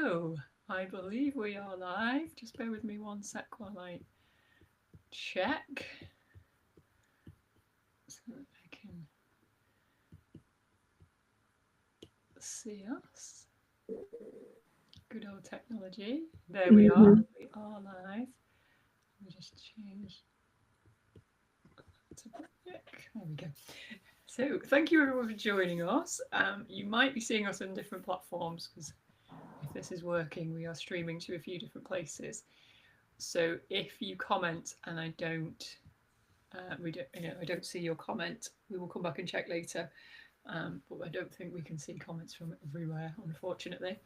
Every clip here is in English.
So, I believe we are live. Just bear with me one sec while I check so that I can see us. Good old technology. There we are. We are live. Let me just change to there we go. So, thank you everyone for joining us. You might be seeing us on different platforms because if this is working, we are streaming to a few different places. So if you comment and I don't see your comment, we will come back and check later. But I don't think we can see comments from everywhere, unfortunately.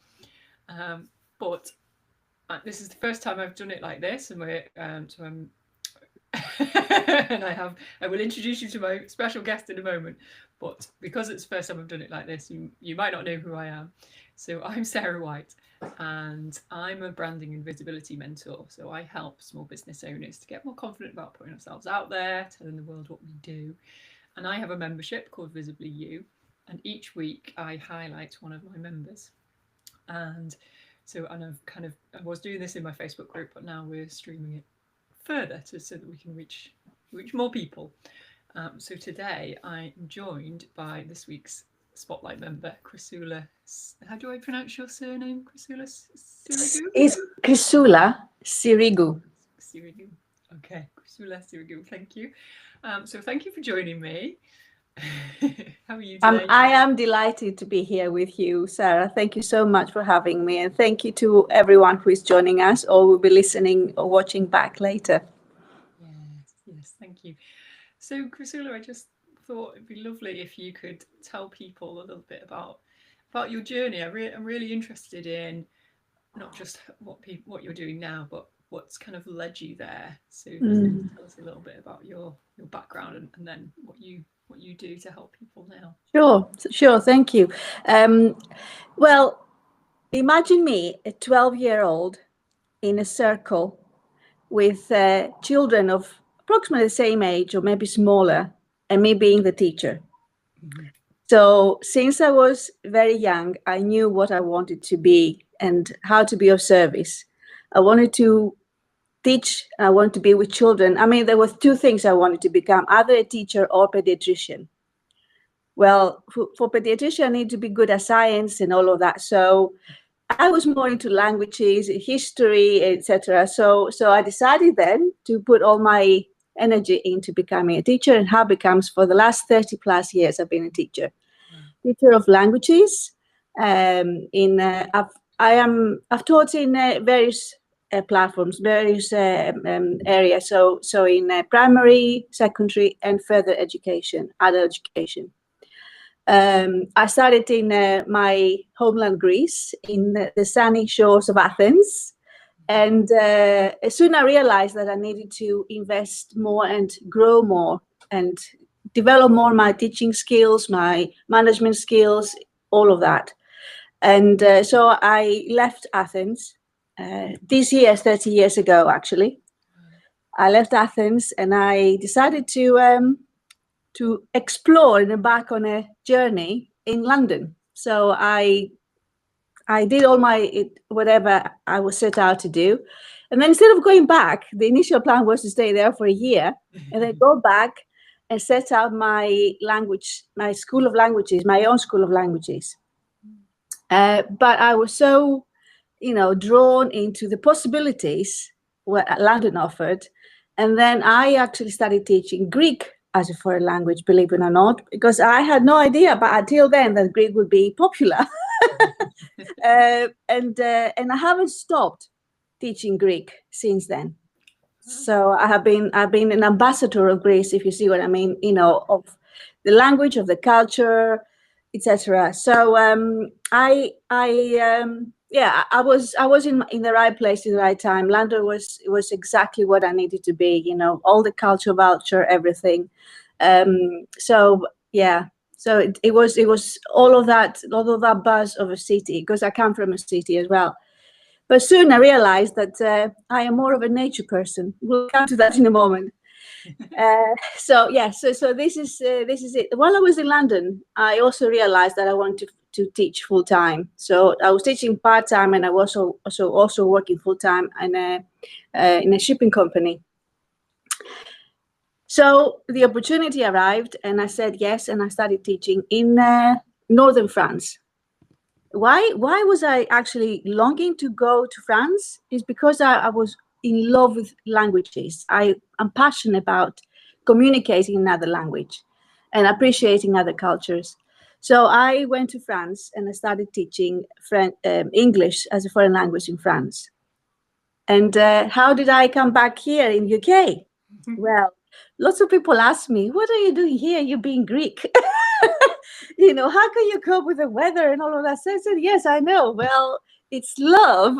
But this is the first time I've done it like this, and we're so I'm and I will introduce you to my special guest in a moment. But because it's the first time I've done it like this, you might not know who I am. So I'm Sarah White, and I'm a branding and visibility mentor. So I help small business owners to get more confident about putting ourselves out there, telling the world what we do. And I have a membership called Visibly You, and each week I highlight one of my members. And I was doing this in my Facebook group, but now we're streaming it further so that we can reach more people. So today I am joined by this week's Spotlight member, Chrisoula. How do I pronounce your surname? Chrisoula Sirigou? It's Chrisoula Sirigou. Sirigou. Okay, Chrisoula Sirigou. Thank you. So thank you for joining me. How are you today? I am delighted to be here with you, Sarah. Thank you so much for having me, and thank you to everyone who is joining us or will be listening or watching back later. Yes, thank you. So, Chrisoula, I just thought it'd be lovely if you could tell people a little bit about your journey. I'm really interested in not just what you're doing now, but what's kind of led you there. So, tell us a little bit about your background and then what you do to help people now. Sure. Thank you. Well, imagine me, a 12-year-old, in a circle with children of approximately the same age or maybe smaller, and me being the teacher. So since I was very young, I knew what I wanted to be and how to be of service. I wanted to teach, I wanted to be with children. I mean, there were two things I wanted to become, either a teacher or pediatrician. Well, for pediatrician, I need to be good at science and all of that. So I was more into languages, history, etc. So I decided then to put all my energy into becoming a teacher, and how becomes for the last 30 plus years I've been a teacher. Teacher of languages. I've taught in various platforms, various areas. So in primary, secondary, and further education, adult education. I started in my homeland, Greece, in the sunny shores of Athens. And soon I realized that I needed to invest more and grow more and develop more my teaching skills, my management skills, all of that. And so I left Athens this year, 30 years ago, actually. I left Athens and I decided to explore and embark on a journey in London. So I did all whatever I was set out to do. And then instead of going back, the initial plan was to stay there for a year and then go back and set out my school of languages, my own school of languages. But I was so, drawn into the possibilities what London offered. And then I actually started teaching Greek as a foreign language, believe it or not, because I had no idea, but until then, that Greek would be popular. And I haven't stopped teaching Greek since then. So I've been an ambassador of Greece, if you see what I mean, of the language, of the culture, etc. So I was in the right place in the right time. London was exactly what I needed to be. All the culture, everything. So it was all of that buzz of a city, because I come from a city as well. But soon I realized that I am more of a nature person. We'll come to that in a moment. So this is it. While I was in London, I also realized that I wanted to teach full time. So I was teaching part time, and I was also working full time in a shipping company. So the opportunity arrived, and I said yes, and I started teaching in northern France. Why was I actually longing to go to France? Is because I was in love with languages. I'm passionate about communicating in another language and appreciating other cultures. So I went to France and I started teaching English as a foreign language in France. And how did I come back here in UK? Well, lots of people ask me, what are you doing here? You're being Greek. You know, how can you cope with the weather and all of that? So I said, yes, I know. Well, it's love.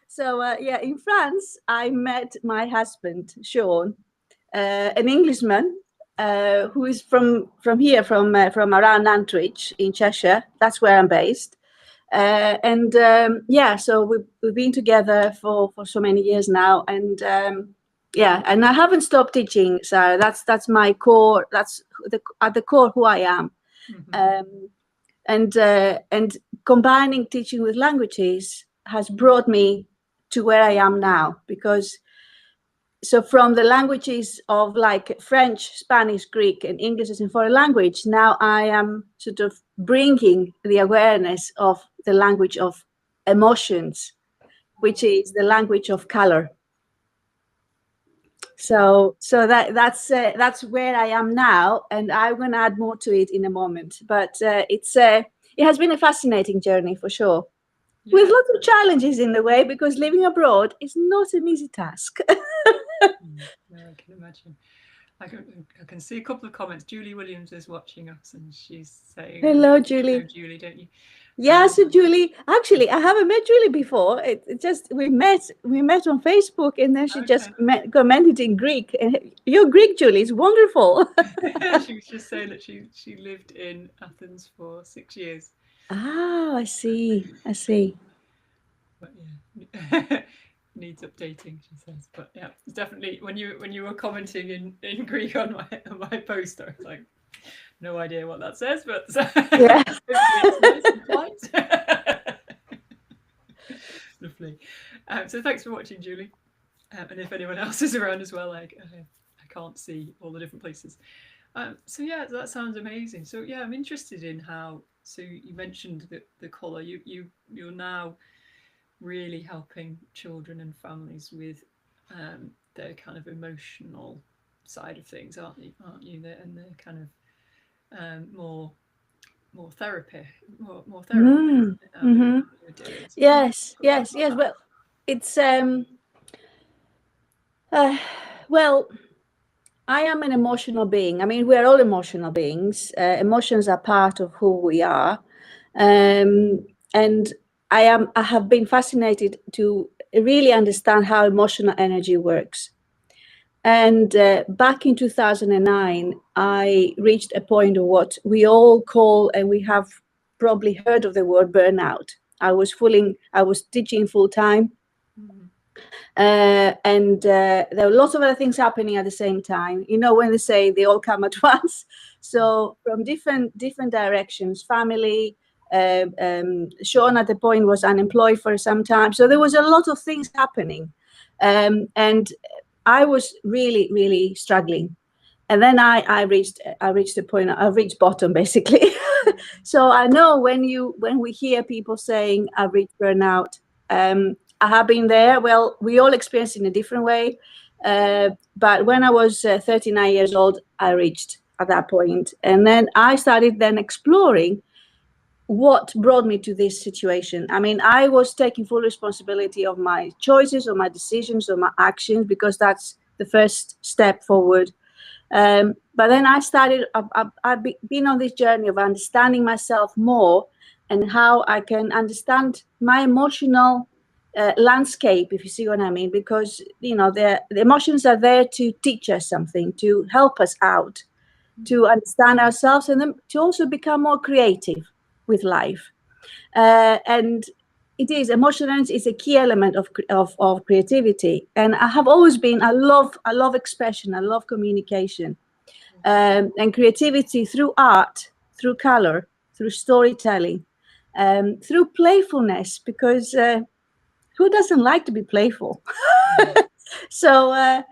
So yeah, in France, I met my husband, Sean, an Englishman who is from here, from around Nantwich in Cheshire. That's where I'm based. Yeah, so we've been together for so many years now, and yeah, and I haven't stopped teaching. So that's my core. That's at the core who I am. And combining teaching with languages has brought me to where I am now, because so from the languages of like French, Spanish, Greek, and English as a foreign language, now I am sort of bringing the awareness of the language of emotions, which is the language of color. So that's where I am now, and I'm going to add more to it in a moment. But it has been a fascinating journey for sure, with lots of challenges in the way, because living abroad is not an easy task. No, I can imagine. I can see a couple of comments. Julie Williams is watching us, and she's saying, "Hello, Julie." You know Julie, don't you? Yeah, so Julie, actually, I haven't met Julie before. It just we met on Facebook, and then she just commented in Greek. And you're Greek, Julie. It's wonderful. She was just saying that she lived in Athens for 6 years. Ah, I see. But yeah. Needs updating, she says. But yeah, definitely when you were commenting in Greek on my post, I was like, no idea what that says, but yeah. it's nice and polite. Lovely. So thanks for watching, Julie. And if anyone else is around as well, I can't see all the different places. So yeah, that sounds amazing. So yeah, I'm interested in how. So you mentioned the colour. You're now really helping children and families with their kind of emotional side of things, aren't you? And the kind of more therapy, more therapy. Yes. Well, it's well, I am an emotional being. I mean, we're all emotional beings. Emotions are part of who we are, and I have been fascinated to really understand how emotional energy works. And back in 2009, I reached a point of what we all call, and we have probably heard of the word, burnout. I was teaching full time. And there were lots of other things happening at the same time. You know, when they say they all come at once. So from different directions, family, Sean at the point was unemployed for some time. So there was a lot of things happening. And I was really, really struggling. And then I reached the point, I reached bottom, basically. So I know when we hear people saying I've reached burnout, I have been there. Well, we all experience it in a different way. But when I was 39 years old, I reached at that point. And then I started then exploring what brought me to this situation. I mean, I was taking full responsibility of my choices, or my decisions, or my actions, because that's the first step forward. But then I started, I've been on this journey of understanding myself more, and how I can understand my emotional landscape, if you see what I mean, because, you know, the emotions are there to teach us something, to help us out, to understand ourselves, and then to also become more creative with life. And it is, emotional is a key element of creativity. And I have always been, I love expression, I love communication. and creativity through art, through color, through storytelling, through playfulness, because who doesn't like to be playful? So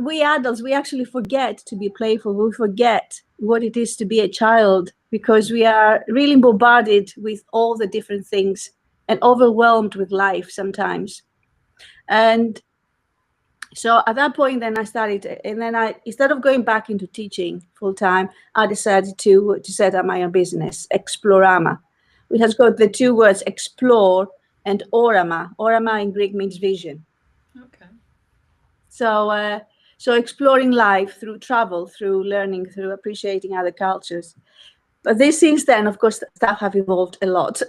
we adults, we actually forget to be playful. We forget what it is to be a child, because we are really bombarded with all the different things and overwhelmed with life sometimes. And so at that point, then I started, and then instead of going back into teaching full time, I decided to set up my own business, Explorama, which has got the two words explore and orama. Orama in Greek means vision. Okay. So exploring life through travel, through learning, through appreciating other cultures. But this since then, of course, stuff have evolved a lot.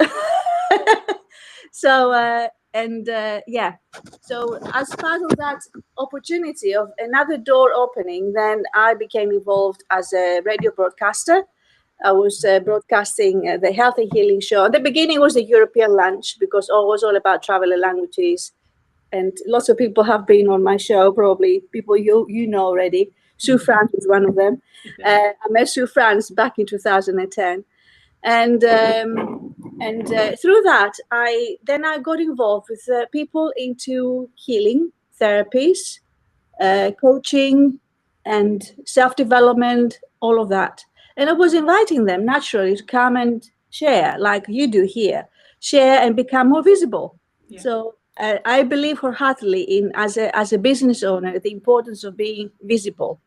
So as part of that opportunity of another door opening, then I became involved as a radio broadcaster. I was broadcasting the Health and Healing Show. At the beginning, it was the European lunch, because it was all about travel and languages. And lots of people have been on my show, probably people you know already. Sue France was one of them. I met Sue France back in 2010. And through that, I got involved with people into healing therapies, coaching, and self-development, all of that. And I was inviting them naturally to come and share, like you do here, share and become more visible. Yeah. So I believe wholeheartedly in, as a business owner, the importance of being visible.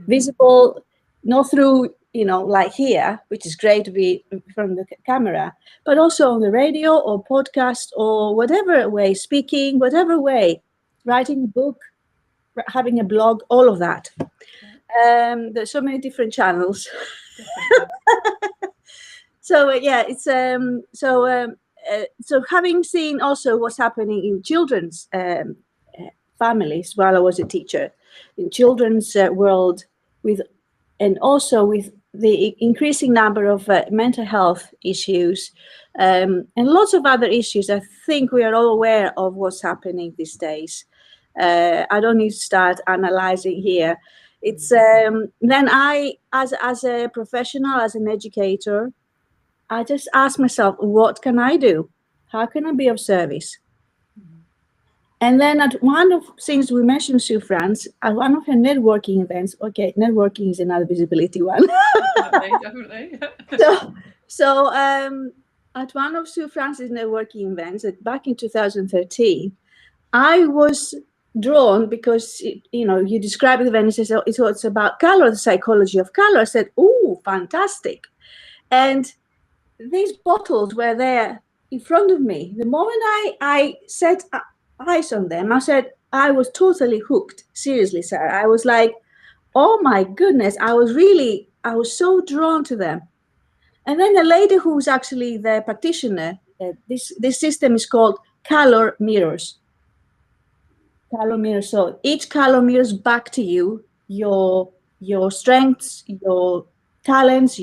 Visible, not through, like here, which is great to be from the camera, but also on the radio or podcast or whatever way, speaking, whatever way, writing a book, having a blog, all of that. There's so many different channels. So it's so having seen also what's happening in children's families while I was a teacher, in children's world, and also with the increasing number of mental health issues and lots of other issues. I think we are all aware of what's happening these days. I don't need to start analyzing here. It's then I, as a professional, as an educator, I just ask myself, what can I do? How can I be of service? And then at one of things we mentioned Sue France, at one of her networking events, okay, networking is another visibility one. Definitely. So at one of Sue France's networking events back in 2013, I was drawn because, you described the event, it's about color, the psychology of color. I said, oh, fantastic. And these bottles were there in front of me. The moment I set eyes on them, I was totally hooked. Seriously, Sarah. I was like, oh my goodness, I was so drawn to them. And then the lady who was actually the practitioner, this system is called color mirrors. Color mirrors. So each color mirrors back to you your strengths, your talents,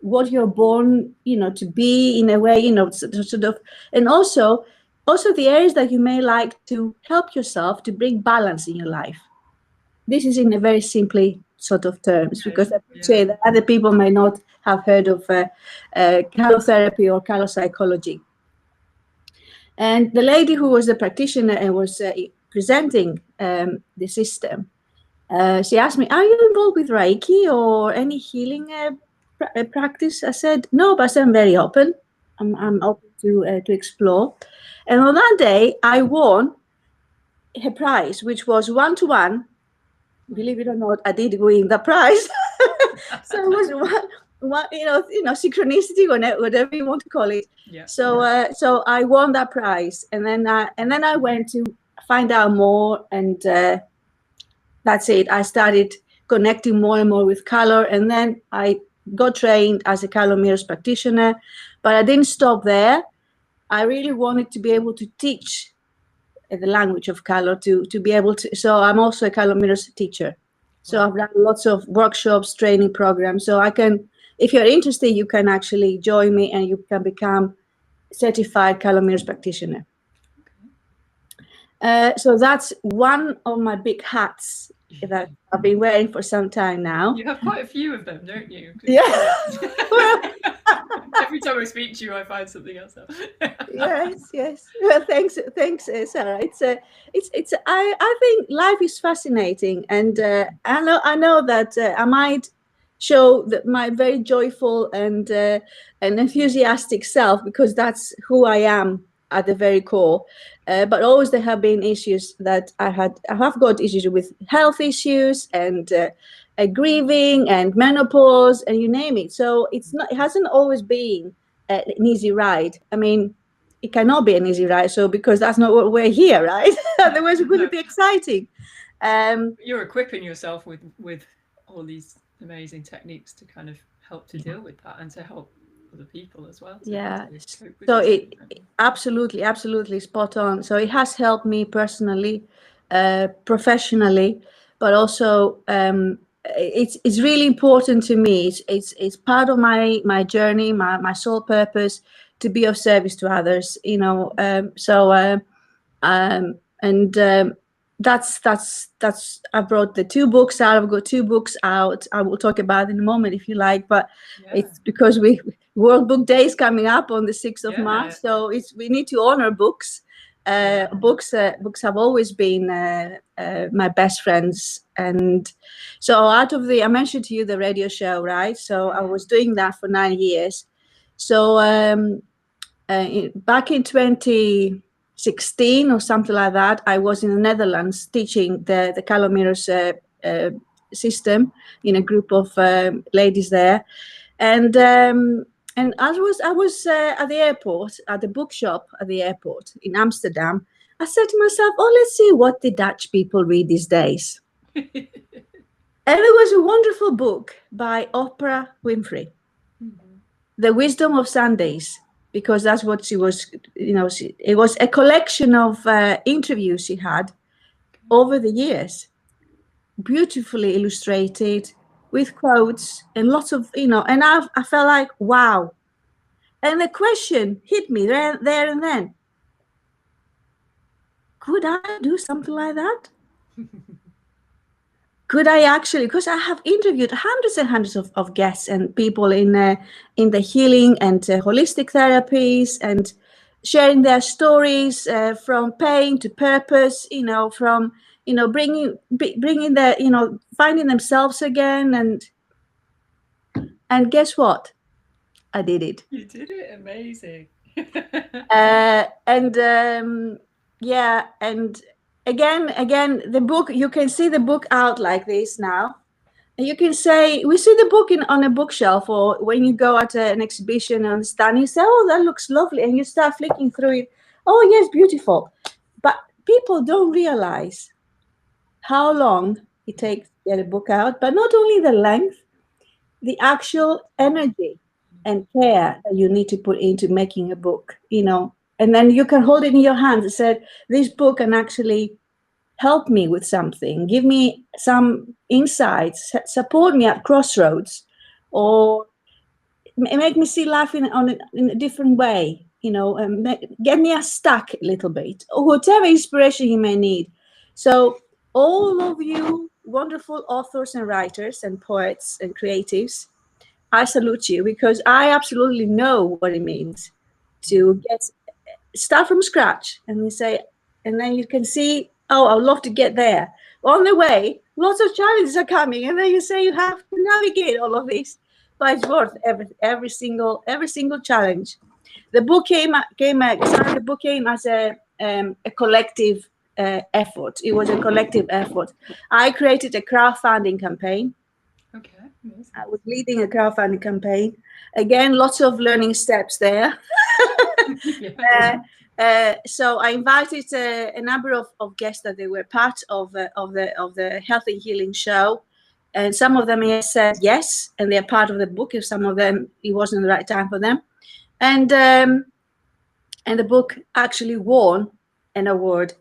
what you're born, to be, in a way, sort of, and also the areas that you may like to help yourself to bring balance in your life. This is in a very simply sort of terms, because I would say that other people may not have heard of color therapy or color psychology. And the lady who was the practitioner and was presenting the system, she asked me, are you involved with Reiki or any healing practice? I said, no, but I'm very open. I'm open to explore. And on that day, I won her prize, which was 1-to-1. Believe it or not, I did win the prize. So it was one, synchronicity, whatever you want to call it. Yeah. So I won that prize, and then I went to find out more, and that's it. I started connecting more and more with color, and then I got trained as a color mirrors practitioner, but I didn't stop there. I really wanted to be able to teach the language of color, to be able to. So I'm also a color mirrors teacher. So I've done lots of workshops, training programs. So I can, if you're interested, you can actually join me and you can become certified color mirrors practitioner. So that's one of my big hats that I've been wearing for some time now. You have quite a few of them, don't you? Yeah. Well, every time I speak to you, I find something else out. yes. Well, thanks, Sarah. I think life is fascinating, and I know that I might show that my very joyful and enthusiastic self, because that's who I am at the very core. But always there have been issues that I have got issues with health issues and grieving and menopause and you name it. So it hasn't always been an easy ride. I mean, it cannot be an easy ride. So because that's not what we're here, right? Otherwise, it wouldn't be exciting. You're equipping yourself with all these amazing techniques to kind of help to deal with that and to help other people as well. Yeah. So it absolutely spot on. So it has helped me personally, professionally, but also it's really important to me. It's part of my journey, my sole purpose, to be of service to others. You know, that's I brought the 2 books out. I've got 2 books out. I will talk about it in a moment if you like, but it's because World Book Day is coming up on the 6th of March, so we need to honor books. Books have always been my best friends, and so I mentioned to you the radio show, right? So I was doing that for 9 years. So back in 2016 or something like that, I was in the Netherlands teaching the Calomiros system in a group of ladies there, and I was at the airport, at the bookshop at the airport in Amsterdam. I said to myself, "Oh, let's see what the Dutch people read these days." And there was a wonderful book by Oprah Winfrey, The Wisdom of Sundays, because that's what she was, it was a collection of interviews she had over the years, beautifully illustrated with quotes and lots of, and I felt like, wow. And the question hit me there and then. Could I do something like that? Could I actually, because I have interviewed hundreds and hundreds of guests and people in the healing and holistic therapies, and sharing their stories from pain to purpose, from, bringing the, finding themselves again. And guess what? I did it. You did it. Amazing. Yeah. And again, the book, you can see the book out like this now. And you can say, we see the book on a bookshelf, or when you go at an exhibition on stand, you say, "Oh, that looks lovely." And you start flicking through it. "Oh, yes, beautiful." But people don't realize how long it takes to get a book out, but not only the length, the actual energy and care that you need to put into making a book, and then you can hold it in your hands and say, "This book can actually help me with something, give me some insights, support me at crossroads, or make me see life in a different way, get me unstuck a little bit," or whatever inspiration you may need. So all of you wonderful authors and writers and poets and creatives, I salute you, because I absolutely know what it means to start from scratch and then you can see, "Oh, I'd love to get there." On the way, lots of challenges are coming, and then you say you have to navigate all of this, but it's worth every single challenge. The book came as a collective effort. It was a collective effort. I created a crowdfunding campaign. Okay. Amazing. I was leading a crowdfunding campaign. Again, lots of learning steps there. So I invited a number of guests that they were part of the Healthy Healing Show, and some of them said yes, and they're part of the book. And some of them, it wasn't the right time for them, and the book actually won an award.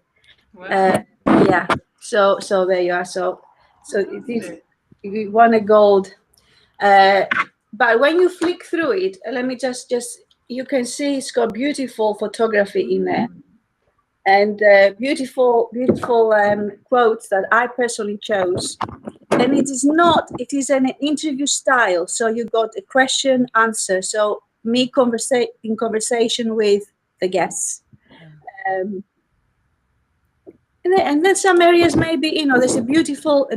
Wow. Yeah. So there you are. So it won a gold. But when you flick through it, let me just you can see it's got beautiful photography in there. and beautiful quotes that I personally chose. And it is an interview style. So you got a question, answer. So me in conversation with the guests. And then some areas maybe, there's a beautiful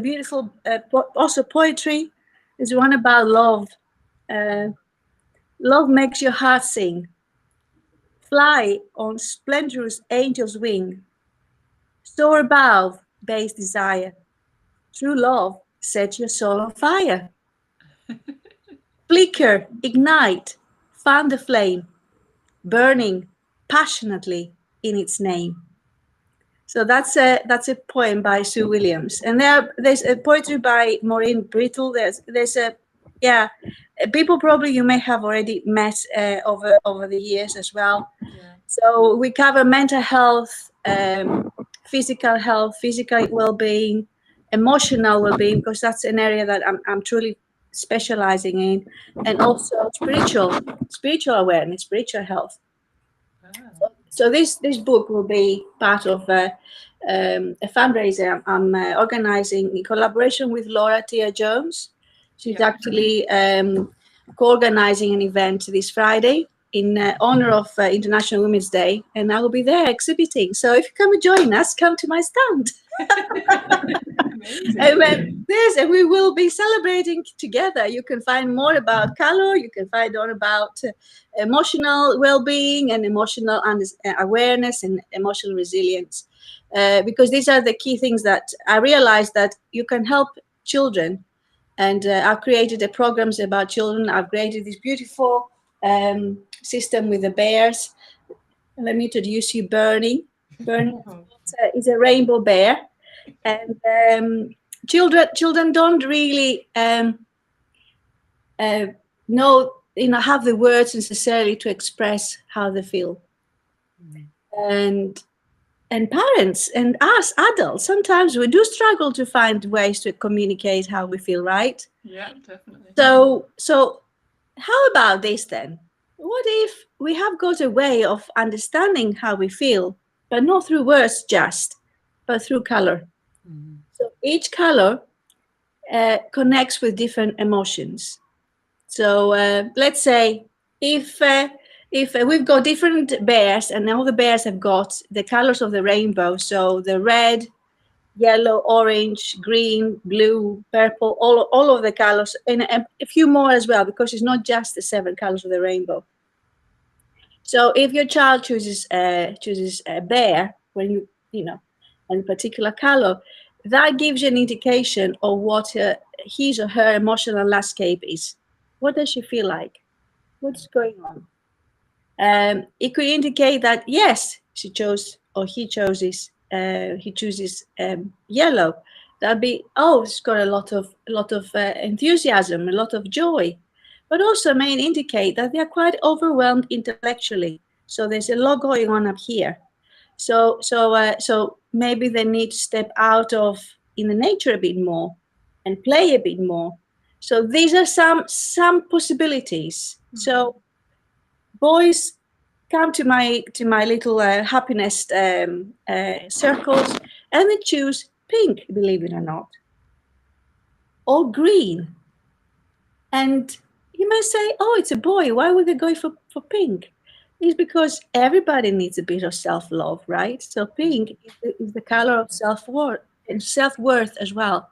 also poetry. There's one about love. Love makes your heart sing. Fly on splendorous angel's wing. Soar above base desire. True love sets your soul on fire. Flicker, ignite, fan the flame, burning passionately in its name. So that's a poem by Sue Williams, and there's a poetry by Maureen Brittle. There's people probably you may have already met over the years as well. Yeah. So we cover mental health, physical well-being, emotional well-being, because that's an area that I'm truly specializing in, and also spiritual awareness, spiritual health. So this book will be part of a fundraiser I'm organizing in collaboration with Laura Tia Jones. She's actually co-organizing an event this Friday in honor of International Women's Day, and I will be there exhibiting. So if you come and join us, come to my stand. And we will be celebrating together. You can find more about color. You can find out about emotional well-being and emotional awareness and emotional resilience, because these are the key things that I realized that you can help children. And I've created programs about children. I've created this beautiful system with the bears. Let me introduce you Bernie. Bernie is a rainbow bear. And children don't really know, have the words necessarily to express how they feel. And parents and us adults, sometimes we do struggle to find ways to communicate how we feel, right? Yeah, definitely. So how about this then? What if we have got a way of understanding how we feel, but not through words but through color? So each color connects with different emotions. So let's say if we've got different bears, and all the bears have got the colors of the rainbow, so the red, yellow, orange, green, blue, purple, all of the colors, and a few more as well, because it's not just the 7 colors of the rainbow. So if your child chooses a bear, when a particular color, that gives you an indication of what his or her emotional landscape is. What does she feel like? What's going on? It could indicate that yes, he chooses yellow. That'd be, it's got a lot of enthusiasm, a lot of joy, but also may indicate that they're quite overwhelmed intellectually. So there's a lot going on up here. So maybe they need to step out in the nature a bit more and play a bit more. So these are some possibilities. So boys come to my little HappyNEST circles, and they choose pink, believe it or not, or green. And you may say, oh, it's a boy, why would they go for pink? It's because everybody needs a bit of self-love, right? So pink is the color of self-worth and self-worth as well.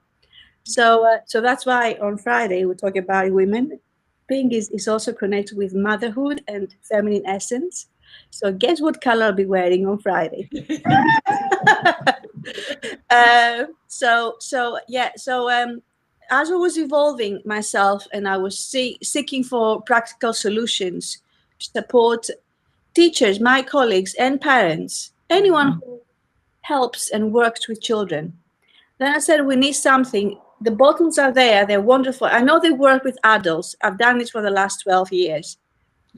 So that's why on Friday we talk about women. Pink is also connected with motherhood and feminine essence. So guess what color I'll be wearing on Friday? As I was evolving myself and I was seeking for practical solutions to support teachers, my colleagues, and parents, anyone who helps and works with children, then I said we need something. The bottles are there. They're wonderful. I know they work with adults. I've done this for the last 12 years.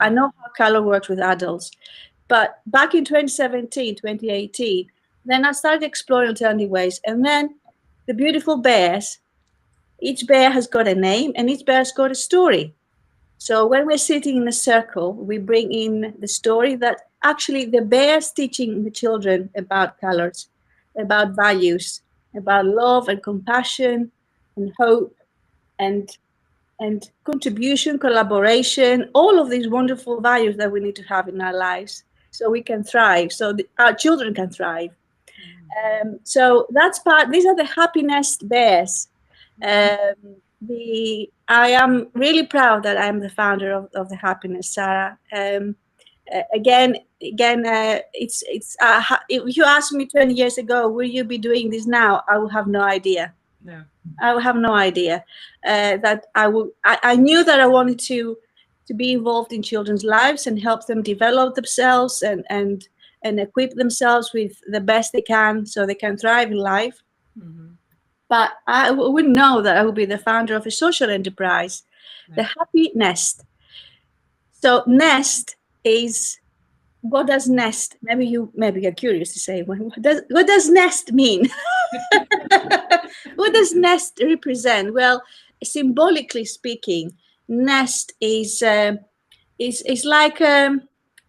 I know how color works with adults. But back in 2017, 2018, then I started exploring alternative ways. And then the beautiful bears, each bear has got a name and each bear has got a story. So when we're sitting in a circle, we bring in the story that actually the bears teaching the children about colors, about values, about love and compassion and hope and contribution, collaboration, all of these wonderful values that we need to have in our lives so we can thrive, so our children can thrive. So that's part. These are the HappyNEST bears. I am really proud that I'm the founder of the HappyNEST, Sarah. Again, it's if you asked me 20 years ago, will you be doing this now? I will have no idea. No. I will have no idea that I will. I knew that I wanted to be involved in children's lives and help them develop themselves and equip themselves with the best they can so they can thrive in life. But I wouldn't know that I would be the founder of a social enterprise, the HappyNEST. So nest is, what does nest? Maybe you're curious to say, what does nest mean? What does nest represent? Well, symbolically speaking, nest is like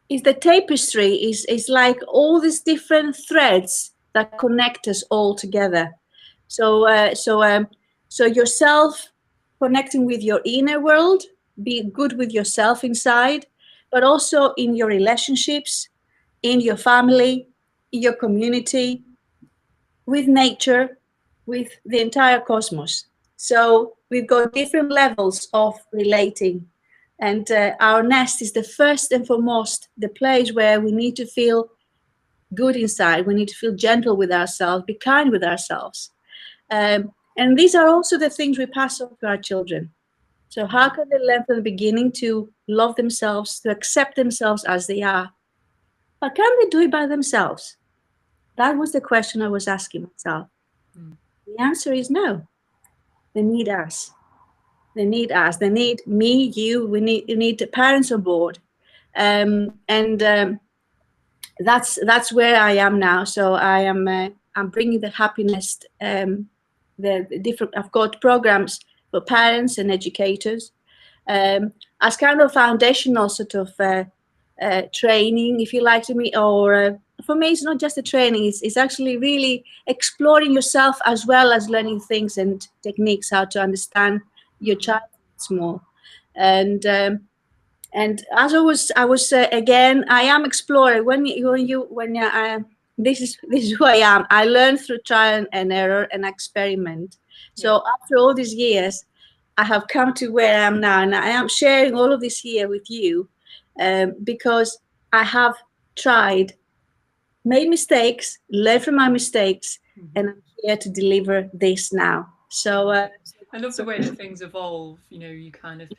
is the tapestry, is like all these different threads that connect us all together. So yourself connecting with your inner world, be good with yourself inside, but also in your relationships, in your family, in your community, with nature, with the entire cosmos. So we've got different levels of relating. And our nest is the first and foremost the place where we need to feel good inside. We need to feel gentle with ourselves, be kind with ourselves. And these are also the things we pass on to our children. So how can they learn from the beginning to love themselves, to accept themselves as they are? But can they do it by themselves? That was the question I was asking myself. The answer is no. They need us. They need us. They need me, you. We need the parents on board. That's where I am now. So I'm bringing the HappyNEST. The different. I've got programs for parents and educators as kind of foundational sort of training, if you like, to me. Or for me, it's not just a training. It's actually really exploring yourself as well as learning things and techniques how to understand your child more. And as I was again, I am exploring. This is who I am. I learn through trial and error and experiment. So after all these years, I have come to where I am now, and I am sharing all of this here with you because I have tried, made mistakes, learned from my mistakes, and I'm here to deliver this now. So I love the way that things evolve. You kind of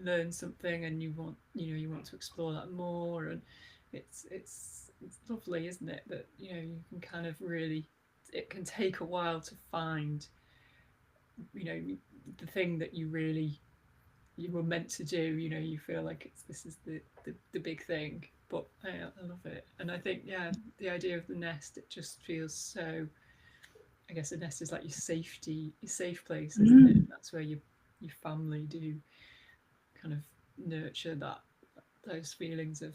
learn something, and you want to explore that more, and it's lovely, isn't it? That you can kind of really, it can take a while to find the thing that you were meant to do. You feel like this is the big thing, but I love it. And I think the idea of the nest, it just feels so, I guess a nest is like your safe place, isn't it? That's where your family do kind of nurture those feelings of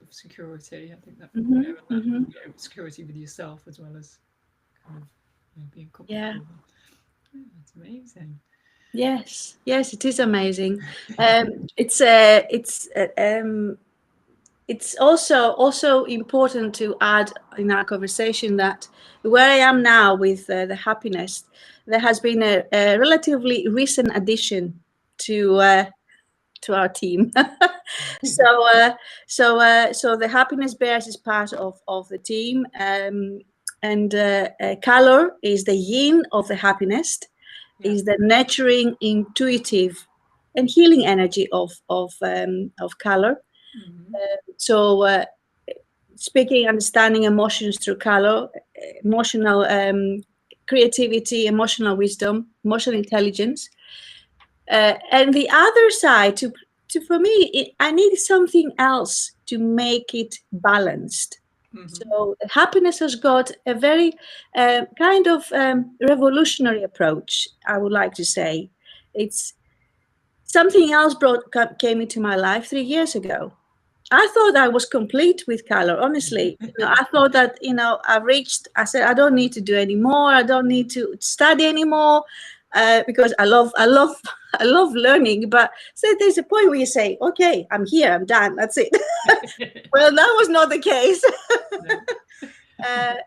security. I think that, security with yourself as well as kind of being comfortable. That's amazing. Yes, it is amazing. It's also important to add in our conversation that where I am now with the HappyNEST, there has been a relatively recent addition to our team. So the HappyNEST Bears is part of the team, and color is the yin of the HappyNEST, is the nurturing, intuitive, and healing energy of color. So speaking, understanding emotions through color, emotional creativity, emotional wisdom, emotional intelligence. And the other side, for me, I need something else to make it balanced. So HappyNEST has got a very kind of revolutionary approach, I would like to say. It's something else came into my life 3 years ago. I thought I was complete with color, honestly. I thought that, I said, I don't need to do anymore. I don't need to study anymore, because I love, I love learning. But so there's a point where you say, okay, I'm here, I'm done, that's it. Well, that was not the case.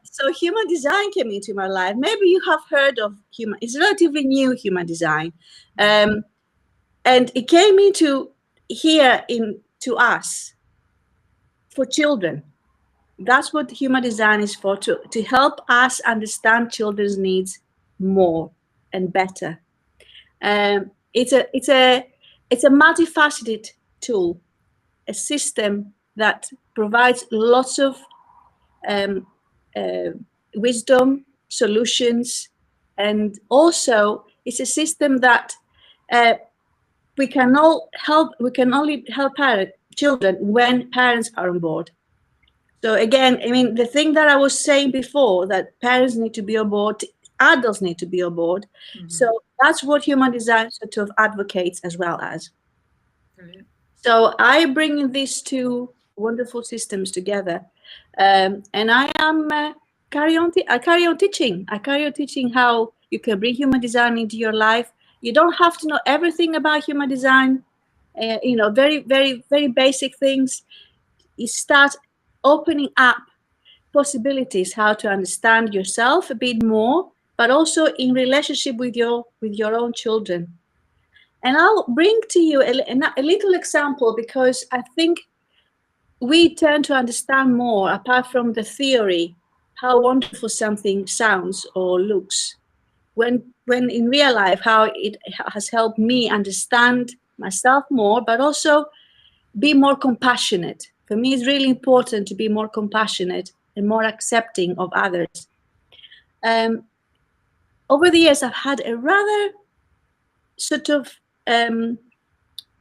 So human design came into my life. Maybe you have heard of it's relatively new, human design. And it came into to us for children. That's what human design is for, to help us understand children's needs more and better. It's a multifaceted tool, a system that provides lots of wisdom, solutions, and also it's a system that we can only help children when parents are on board. So again, I mean, the thing that I was saying before, that parents need to be on board, adults need to be on board. So that's what human design sort of advocates as well as. Brilliant. So I bring these two wonderful systems together, and I am carry on teaching. I carry on teaching how you can bring human design into your life. You don't have to know everything about human design. Very, very, very basic things. You start opening up possibilities, how to understand yourself a bit more, but also in relationship with your own children. And I'll bring to you a little example, because I think we tend to understand more, apart from the theory, how wonderful something sounds or looks, when in real life, how it has helped me understand myself more, but also be more compassionate. For me, it's really important to be more compassionate and more accepting of others. Over the years, I've had a rather sort of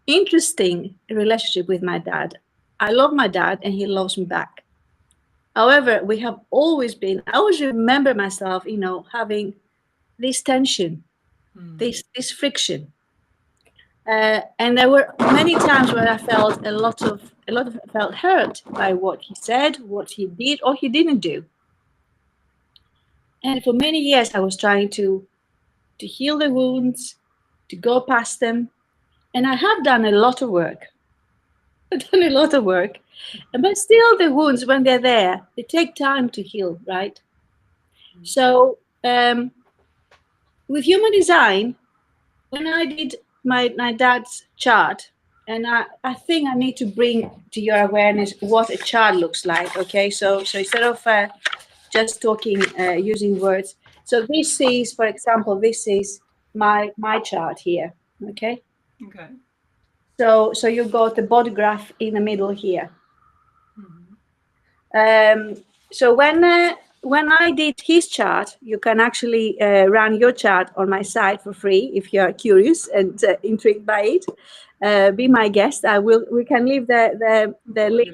interesting relationship with my dad. I love my dad and he loves me back. However, we have always been, I always remember myself, having this tension, this friction. And there were many times where I felt felt hurt by what he said, what he did or he didn't do. And for many years, I was trying to heal the wounds, to go past them. And I have done a lot of work. But still the wounds, when they're there, they take time to heal, right? So with human design, when I did my dad's chart, and I think I need to bring to your awareness what a chart looks like, okay? So instead of just talking, using words. So this is, for example, this is my chart here, okay? Okay. So you got the body graph in the middle here. So when I did his chart, you can actually run your chart on my site for free if you are curious and intrigued by it. Be my guest. We can leave the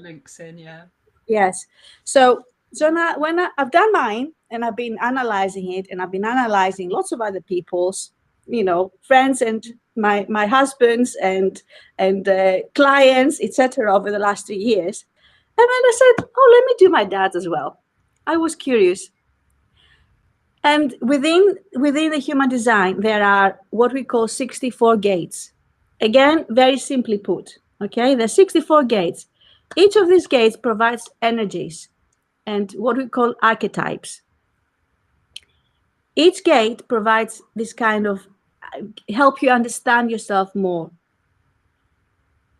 links in, yeah. Yes. So now when I've done mine and I've been analyzing it, and I've been analyzing lots of other people's, friends and my husband's and clients, etc., over the last 2 years. And then I said, oh, let me do my dad's as well. I was curious. And within the human design, there are what we call 64 gates. Again, very simply put, okay? There's 64 gates. Each of these gates provides energies and what we call archetypes. Each gate provides this kind of help you understand yourself more.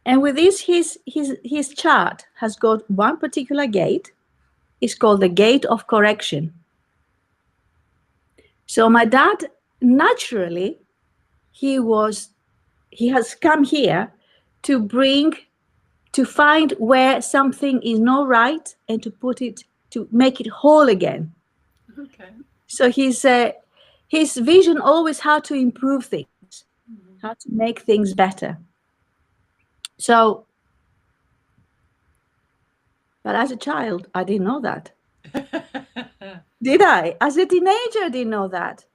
And with this, his chart has got one particular gate. It's called the gate of correction. So my dad, naturally, he has come here to find where something is not right and to make it whole again. Okay. So his vision always how to improve things, how to make things better. So, but as a child, I didn't know that. Did I? As a teenager, I didn't know that.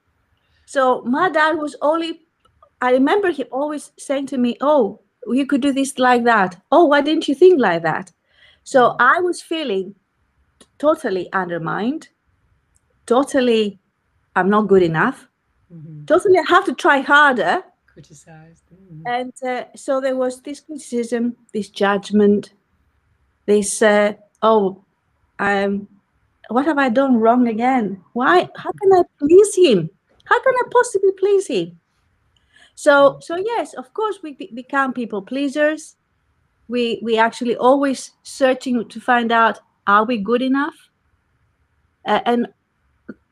So my dad was I remember him always saying to me, oh, you could do this like that. Oh, why didn't you think like that? So I was feeling totally undermined, totally I'm not good enough, totally I have to try harder. Criticized. And so there was this criticism, this judgment, this, what have I done wrong again? Why? How can I please him? How can I possibly please him? So yes, of course, we become people pleasers. We actually always searching to find out, are we good enough? And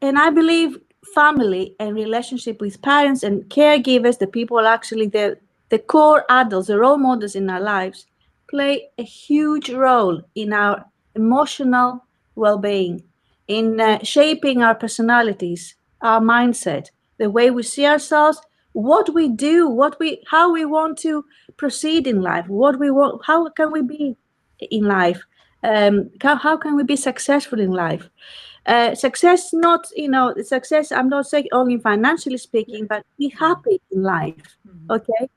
I believe family and relationship with parents and caregivers, the people actually the core adults, the role models in our lives, play a huge role in our emotional well-being, in shaping our personalities, our mindset, the way we see ourselves, what we do, how we want to proceed in life, what we want, how can we be in life, how can we be successful in life. Success, not, success, I'm not saying only financially speaking, but be happy in life. Okay.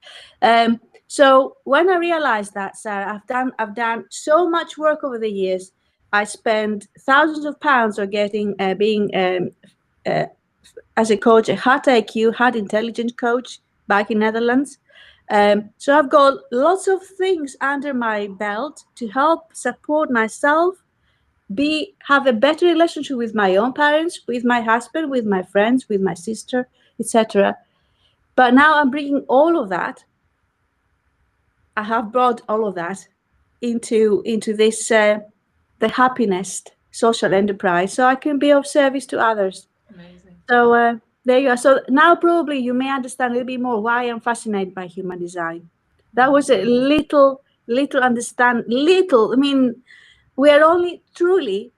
So when I realized that, Sarah, I've done so much work over the years. I spent thousands of pounds on getting, being as a coach, a heart IQ, heart intelligence coach back in Netherlands. So I've got lots of things under my belt to help support myself, have a better relationship with my own parents, with my husband, with my friends, with my sister, etc. But now I'm bringing all of that. I have brought all of that into this the HappyNEST social enterprise, so I can be of service to others. Amazing. So there you are. So now probably you may understand a little bit more why I'm fascinated by human design. That was a little understand. I mean, we are only truly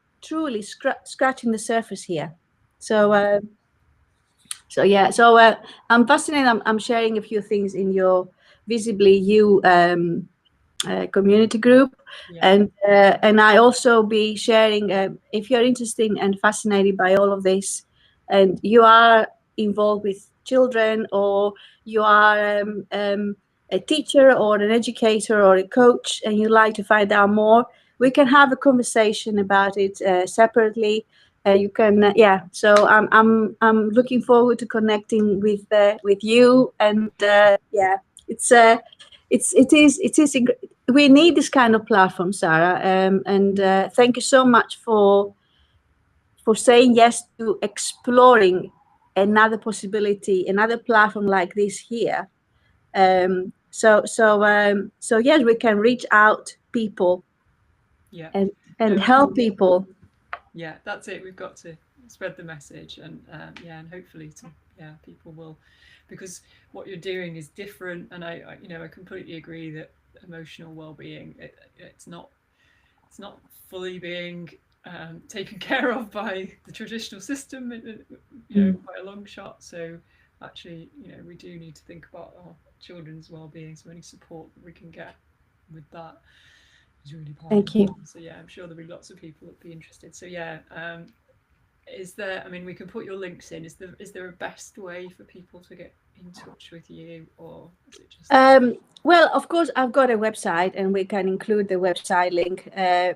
scratching the surface here. So yeah, so I'm fascinated. I'm sharing a few things in your Visibly You community group, and I also be sharing, if you're interested and fascinated by all of this, and you are involved with children, or you are a teacher or an educator or a coach, and you'd like to find out more, we can have a conversation about it separately. You can, So I'm looking forward to connecting with you, and it is. We need this kind of platform, Sarah, and thank you so much for saying yes to exploring another possibility, another platform like this here. So yes, we can reach out people, and help people. Yeah, that's it. We've got to spread the message, and and hopefully people will, because what you're doing is different, and I completely agree that emotional well-being, it's not fully being taken care of by the traditional system, by a long shot. So actually, we do need to think about our children's well-being. So any support that we can get with that is really powerful. Thank you. So I'm sure there'll be lots of people that be interested. So is there? I mean, we can put your links in. Is there a best way for people to get in touch with you, or is it just? Well, of course, I've got a website, and we can include the website link.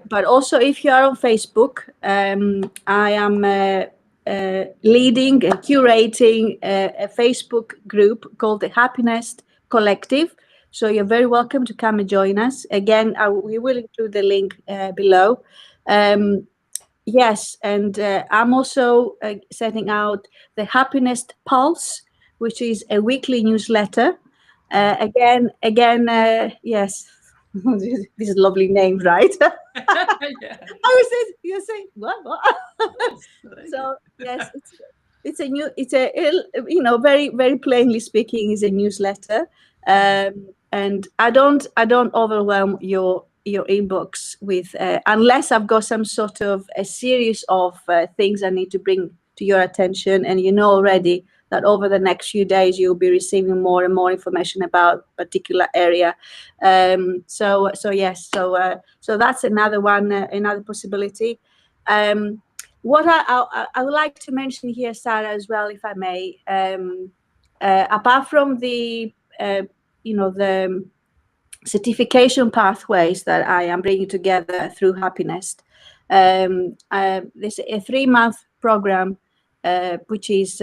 But also, if you are on Facebook, I am leading, curating a Facebook group called the HappyNEST Collective. So you're very welcome to come and join us. Again, we will include the link below. Yes, and I'm also setting out the HappyNEST Pulse, which is a weekly newsletter. Yes, this is lovely name, right? I was saying, you're saying what? So yes, it's very, very plainly speaking, is a newsletter, and I don't overwhelm your inbox with unless I've got some sort of a series of things I need to bring to your attention, and already that over the next few days you'll be receiving more and more information about particular area. So that's another one, another possibility. What I would like to mention here, Sarah, as well, if I may, apart from the certification pathways that I am bringing together through HappyNEST. There's a 3-month program, which is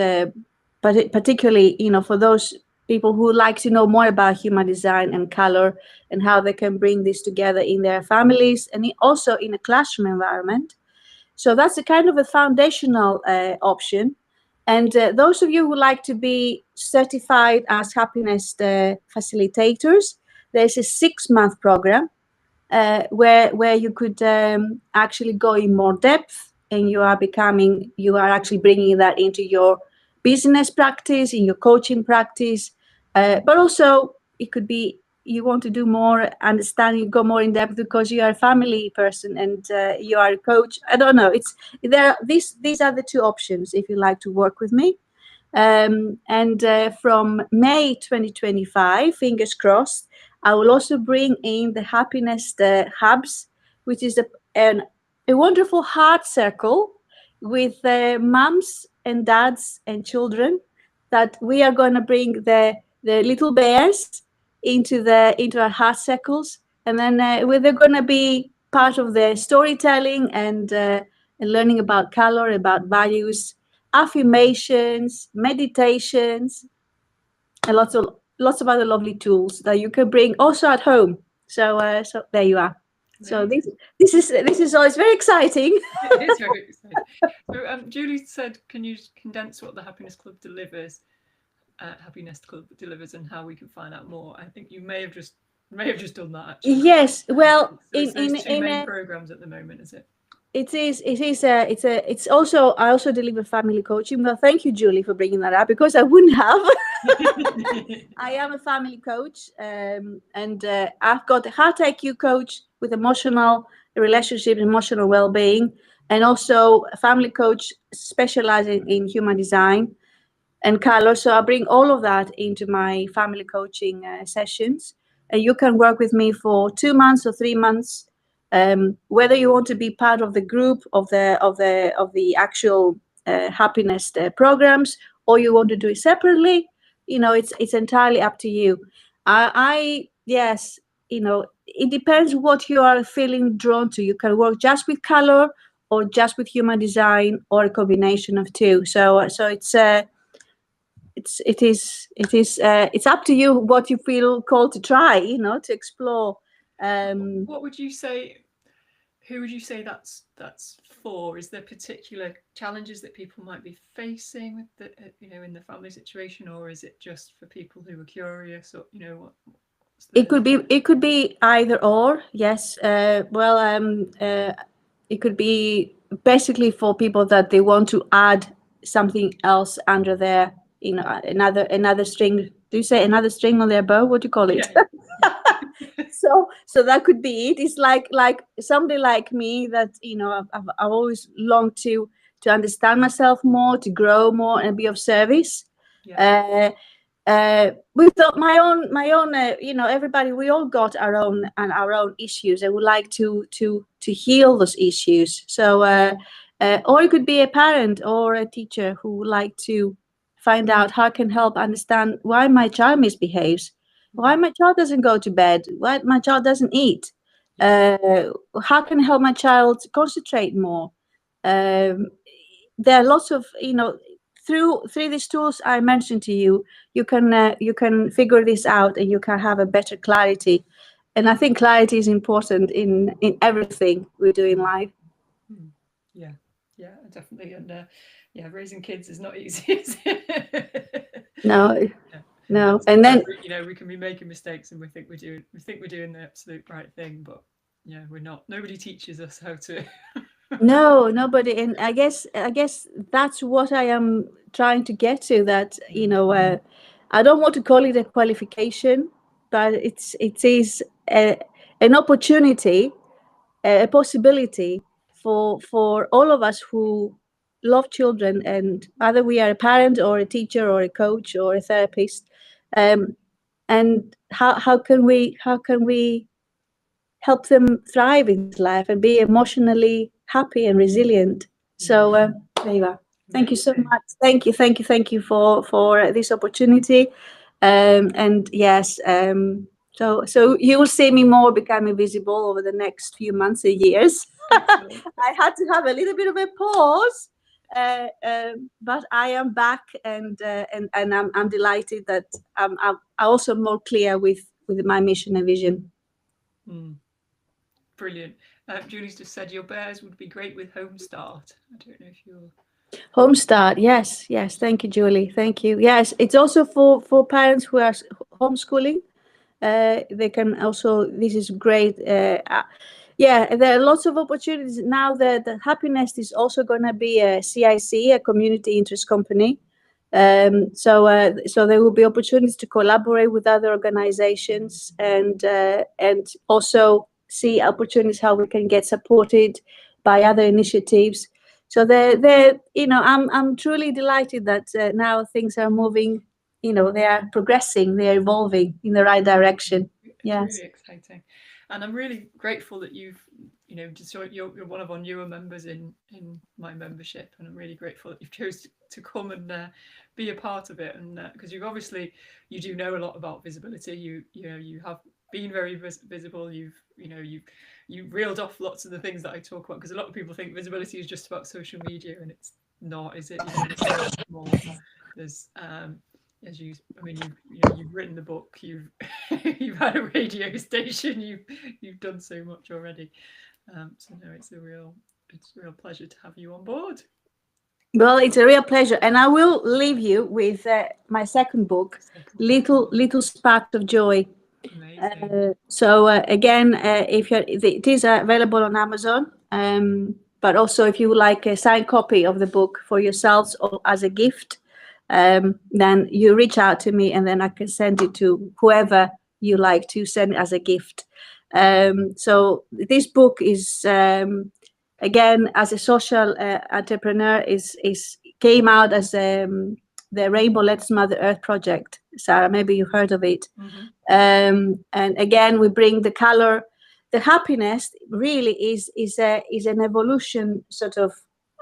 particularly, for those people who like to know more about human design and color and how they can bring this together in their families and also in a classroom environment. So that's a kind of a foundational option. And those of you who like to be certified as HappyNEST facilitators, there's a 6-month program where you could actually go in more depth, and you are actually bringing that into your business practice, in your coaching practice, but also it could be you want to do more understanding, go more in depth because you are a family person and you are a coach. I don't know. These are the 2 options if you like to work with me. And from May 2025, fingers crossed, I will also bring in the HappyNEST hubs, which is a wonderful heart circle with mums and dads and children that we are going to bring the little bears into our heart circles, and then they're going to be part of the storytelling and learning about color, about values, affirmations, meditations, and lots of other lovely tools that you can bring also at home. So there you are. So this is always very exciting. It is very exciting. So Julie said, can you condense what the HappyNEST Club delivers? HappyNEST Club delivers and how we can find out more. I think you may have just done that actually. Yes, well, so it's those 2 main programs at the moment, is it? It is. It's also. I also deliver family coaching. Well, thank you, Julie, for bringing that up because I wouldn't have. I am a family coach, and I've got a Heart IQ coach with emotional relationship, emotional well-being, and also a family coach specializing in human design and color. So I bring all of that into my family coaching sessions, and you can work with me for 2 months or 3 months. Whether you want to be part of the group of the actual HappyNEST programs, or you want to do it separately, it's entirely up to you. Yes, it depends what you are feeling drawn to. You can work just with color, or just with human design, or a combination of 2. So it's up to you what you feel called to try, to explore. What would you say? Who would you say that's for? Is there particular challenges that people might be facing with the in the family situation, or is it just for people who are curious, or It could be either or. Yes. It could be basically for people that they want to add something else under their, another string. Do you say another string on their bow? What do you call it? Yeah. So that could be it. It's like somebody like me that I've always longed to understand myself more, to grow more, and be of service. Yeah. With my own everybody, we all got our own issues, and we like to heal those issues. So or it could be a parent or a teacher who would like to find out how I can help understand why my child misbehaves, why my child doesn't go to bed, why my child doesn't eat. How can I help my child concentrate more? There are lots of through these tools I mentioned to you, you can figure this out, and you can have a better clarity. And I think clarity is important in everything we do in life. Yeah, definitely. And raising kids is not easy, is it? No. And then we can be making mistakes, and we think we're doing the absolute right thing, but we're not. Nobody teaches us how to. No, nobody. And I guess that's what I am trying to get to, that I don't want to call it a qualification, but it is an opportunity, a possibility for all of us who love children, and whether we are a parent or a teacher or a coach or a therapist, and how can we help them thrive in this life and be emotionally happy and resilient. So there you are. Thank you so much. Thank you for this opportunity. And yes, So you will see me more becoming visible over the next few months and years. I had to have a little bit of a pause, but I am back, and I'm delighted that I'm also more clear with my mission and vision. Brilliant. Julie's just said your bears would be great with Home Start. I don't know if you're... Home Start, yes. Thank you, Julie. Thank you. Yes, it's also for parents who are homeschooling. They can also. This is great. Yeah, there are lots of opportunities now. The HappyNEST is also going to be a CIC, a community interest company. So there will be opportunities to collaborate with other organizations, and also see opportunities how we can get supported by other initiatives. So I'm truly delighted that now things are moving. They are progressing, they are evolving in the right direction. Yes. Really exciting. And I'm really grateful that you've, just you're one of our newer members in my membership, and I'm really grateful that you've chosen to come and be a part of it. And because you do know a lot about visibility. You have been very visible. You've reeled off lots of the things that I talk about, because a lot of people think visibility is just about social media, and it's not, is it? There's so much more. There's you've written the book, you've had a radio station, you've done so much already. So no, it's a real pleasure to have you on board. Well, it's a real pleasure, and I will leave you with my second book, Little Sparks of Joy. Amazing. So again, it is available on Amazon, but also if you would like a signed copy of the book for yourselves or as a gift, then you reach out to me, and then I can send it to whoever you like to send as a gift. So this book is, again, as a social entrepreneur, is came out as the Rainbow Let's Mother Earth project. Sarah, maybe you heard of it. And again, we bring the color. The HappyNEST really is an evolution sort of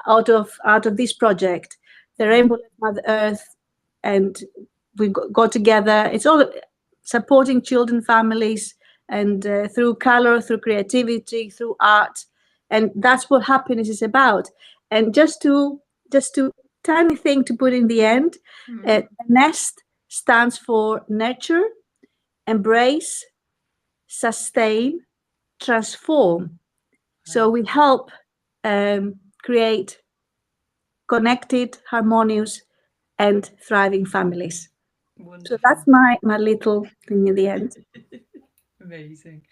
out of this project, the Rainbow Let's Mother Earth, and we got together. It's all supporting children, families, and through color, through creativity, through art, and that's what happiness is about. And just to tiny thing to put in the end, nest stands for nurture, embrace, sustain, transform. So we help create connected, harmonious, and thriving families. Wonderful. So that's my little thing in the end. Amazing.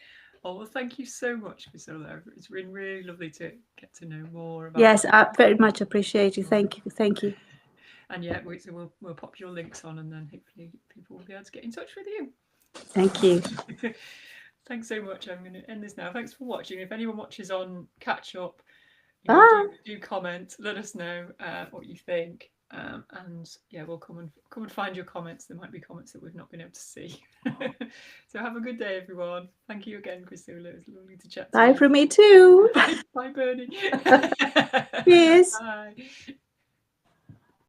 Oh, well, thank you so much, Chrisoula. It's been really lovely to get to know more about. Yes, I very much appreciate you. Thank you. And yeah, we'll pop your links on, and then hopefully people will be able to get in touch with you. Thank you. Thanks so much. I'm going to end this now. Thanks for watching. If anyone watches on catch up, do comment. Let us know what you think. And yeah, we'll come and find your comments. There might be comments that we've not been able to see. So have a good day, everyone. Thank you again, Chrisoula. It was lovely to chat to you. Bye from me too. Bye, Bernie. Cheers. Bye.